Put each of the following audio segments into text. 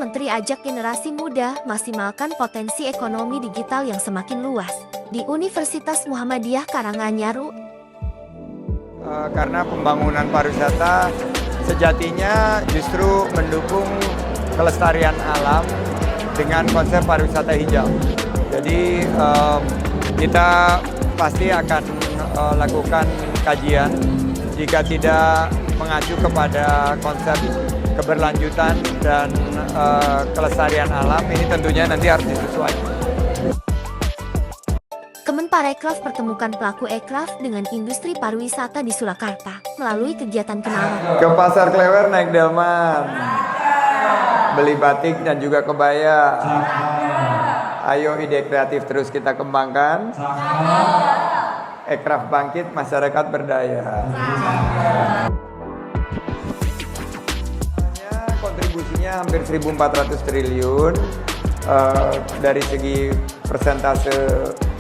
Menteri ajak generasi muda maksimalkan potensi ekonomi digital yang semakin luas di Universitas Muhammadiyah Karanganyar. Karena pembangunan pariwisata sejatinya justru mendukung kelestarian alam dengan konsep pariwisata hijau. Jadi kita pasti akan lakukan kajian jika tidak mengacu kepada konsep keberlanjutan dan kelestarian alam, ini tentunya nanti harus disesuaikan. Kemenparekraf pertemukan pelaku ekraf dengan industri pariwisata di Surakarta melalui kegiatan kenalan. Ke Pasar Klewer naik delman, beli batik dan juga kebaya. Ayo ide kreatif terus kita kembangkan. Ekraf bangkit, masyarakat berdaya. Kontribusinya hampir 1.400 triliun. Dari segi persentase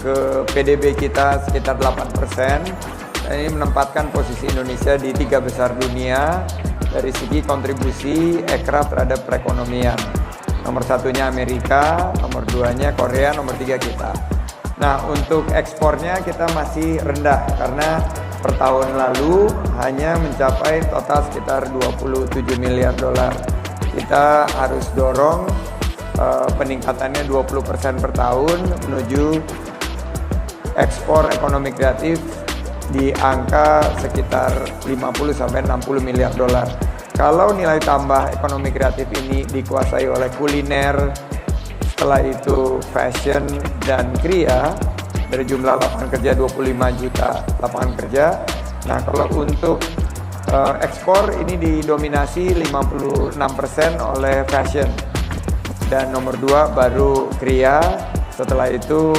ke PDB kita sekitar 8%. Ini menempatkan posisi Indonesia di 3 besar dunia dari segi kontribusi ekraf terhadap perekonomian. Nomor 1-nya Amerika, nomor 2-nya Korea, nomor 3 kita. Nah, untuk ekspornya kita masih rendah karena per tahun lalu hanya mencapai total sekitar 27 miliar dolar. Kita harus dorong peningkatannya 20% per tahun menuju ekspor ekonomi kreatif di angka sekitar 50-60 miliar dolar. Kalau nilai tambah ekonomi kreatif ini dikuasai oleh kuliner, setelah itu fashion dan kriya, dari jumlah lapangan kerja 25 juta lapangan kerja. Nah, kalau untuk ekspor ini didominasi 56% oleh fashion. Dan nomor 2 baru kriya, setelah itu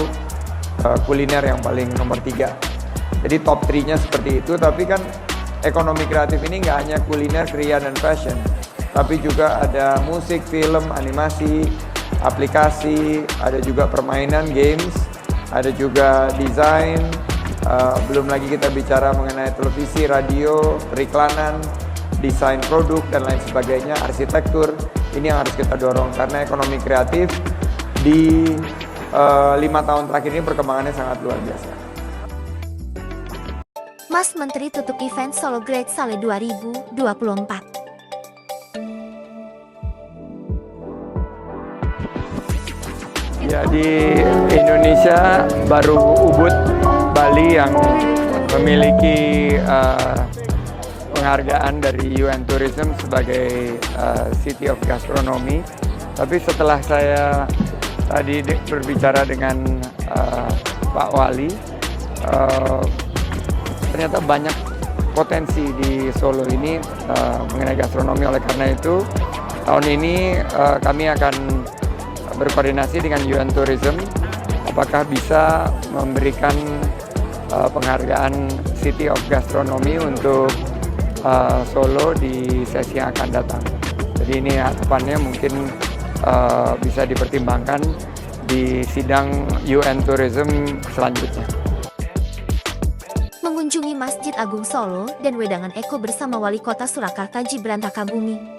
kuliner yang paling nomor 3. Jadi top 3-nya seperti itu, tapi kan ekonomi kreatif ini nggak hanya kuliner, kriya, dan fashion, tapi juga ada musik, film, animasi, aplikasi, ada juga permainan, games, ada juga desain, belum lagi kita bicara mengenai televisi, radio, periklanan, desain produk, dan lain sebagainya, arsitektur. Ini yang harus kita dorong karena ekonomi kreatif di 5 tahun terakhir ini perkembangannya sangat luar biasa. Mas Menteri tutup event Solo Great Sale 2024. Ya, di Indonesia baru Ubud, Bali yang memiliki penghargaan dari UN Tourism sebagai City of Gastronomy. Tapi setelah saya tadi berbicara dengan Pak Wali, ternyata banyak potensi di Solo ini mengenai gastronomi. Oleh karena itu, tahun ini kami akan berkoordinasi dengan UN Tourism, apakah bisa memberikan penghargaan City of Gastronomy untuk Solo di sesi yang akan datang. Jadi ini harapannya mungkin bisa dipertimbangkan di sidang UN Tourism selanjutnya. Mengunjungi Masjid Agung Solo dan Wedangan Eko bersama Wali Kota Surakarta Gibran Rakabuming.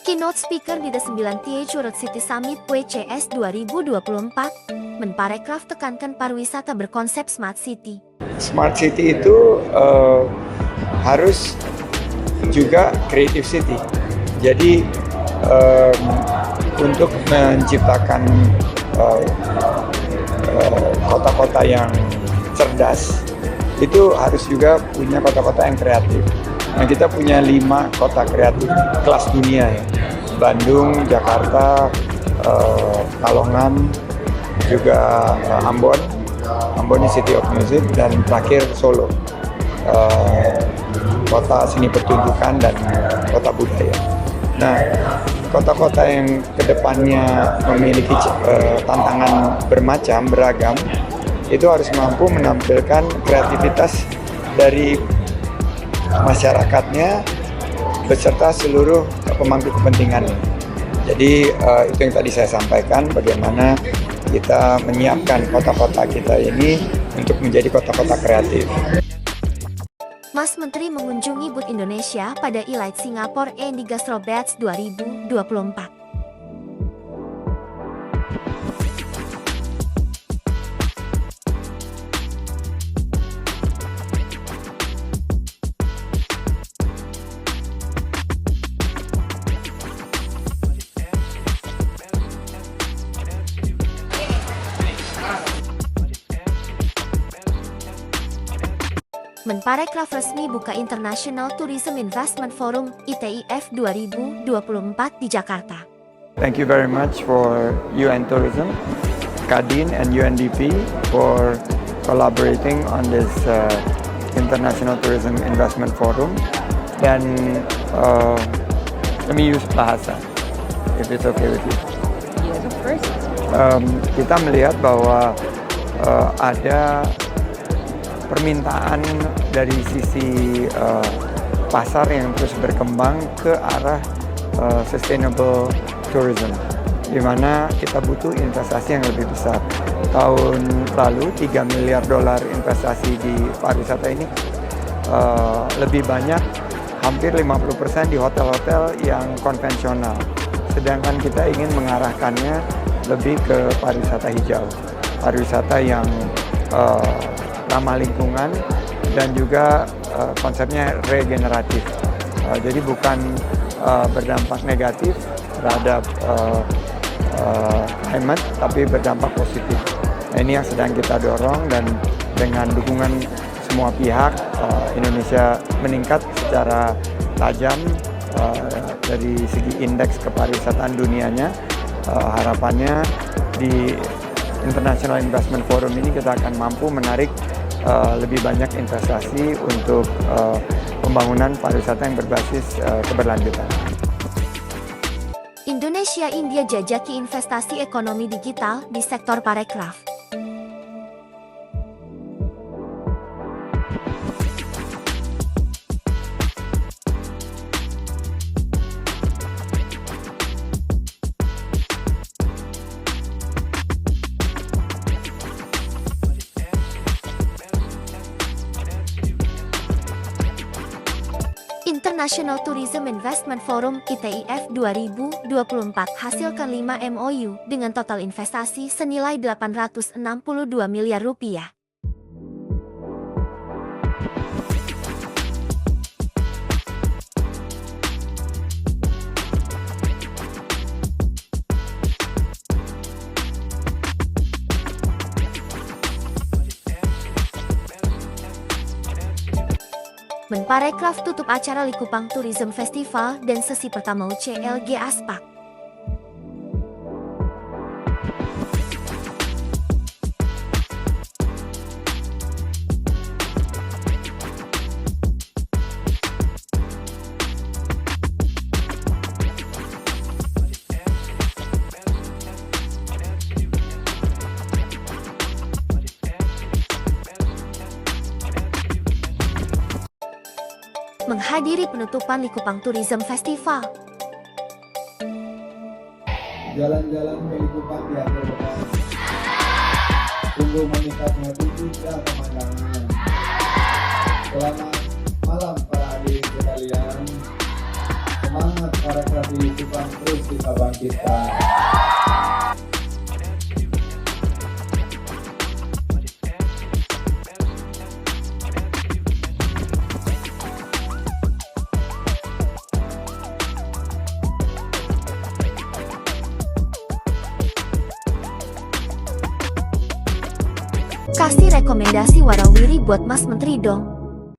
Keynote speaker di The 9th Curug City Summit WCS 2024, Menparekraf tekankan pariwisata berkonsep Smart City. Smart City itu harus juga Creative City. Jadi untuk menciptakan kota-kota yang cerdas, itu harus juga punya kota-kota yang kreatif. Nah, kita punya 5 kota kreatif kelas dunia ya. Bandung, Jakarta, Kalongan, juga Ambon. Ambon ini City of Music, dan terakhir Solo, kota seni pertunjukan dan kota budaya. Nah, kota-kota yang kedepannya memiliki tantangan beragam, itu harus mampu menampilkan kreativitas dari masyarakatnya beserta seluruh pemangku kepentingannya. Jadi itu yang tadi saya sampaikan, bagaimana kita menyiapkan kota-kota kita ini untuk menjadi kota-kota kreatif. Mas Menteri mengunjungi booth Indonesia pada Elite Singapore and Gastrobats 2024. Menparekraf resmi buka International Tourism Investment Forum ITIF 2024 di Jakarta. Thank you very much for UN Tourism, Kadin and UNDP for collaborating on this International Tourism Investment Forum. Dan let me use bahasa, if it's okay with you. Yes, of course. Kita melihat bahwa ada permintaan dari sisi pasar yang terus berkembang ke arah sustainable tourism, di mana kita butuh investasi yang lebih besar. Tahun lalu $3 miliar investasi di pariwisata ini, lebih banyak, hampir 50% di hotel-hotel yang konvensional. Sedangkan kita ingin mengarahkannya lebih ke pariwisata hijau, pariwisata yang ramah lingkungan dan juga konsepnya regeneratif. Jadi bukan berdampak negatif terhadap climate, tapi berdampak positif. Nah, ini yang sedang kita dorong, dan dengan dukungan semua pihak, Indonesia meningkat secara tajam dari segi indeks kepariwisataan dunianya. Harapannya di International Investment Forum ini kita akan mampu menarik lebih banyak investasi untuk pembangunan pariwisata yang berbasis keberlanjutan. Indonesia-India jajaki investasi ekonomi digital di sektor parekraf. International Tourism Investment Forum ITIF 2024 hasilkan 5 MOU dengan total investasi senilai 862 miliar rupiah. Menparekraf tutup acara Likupang Tourism Festival dan sesi pertama UCLG Aspak. Menghadiri penutupan Likupang Tourism Festival. Jalan-jalan ke Likupang di akhir pekan, sungguh meningkatnya indah pemandangan. Selamat malam para hadirin sekalian. Semangat parekraf di Likupang terus kita bangkitkan. Kasih rekomendasi warawiri buat Mas Menteri dong.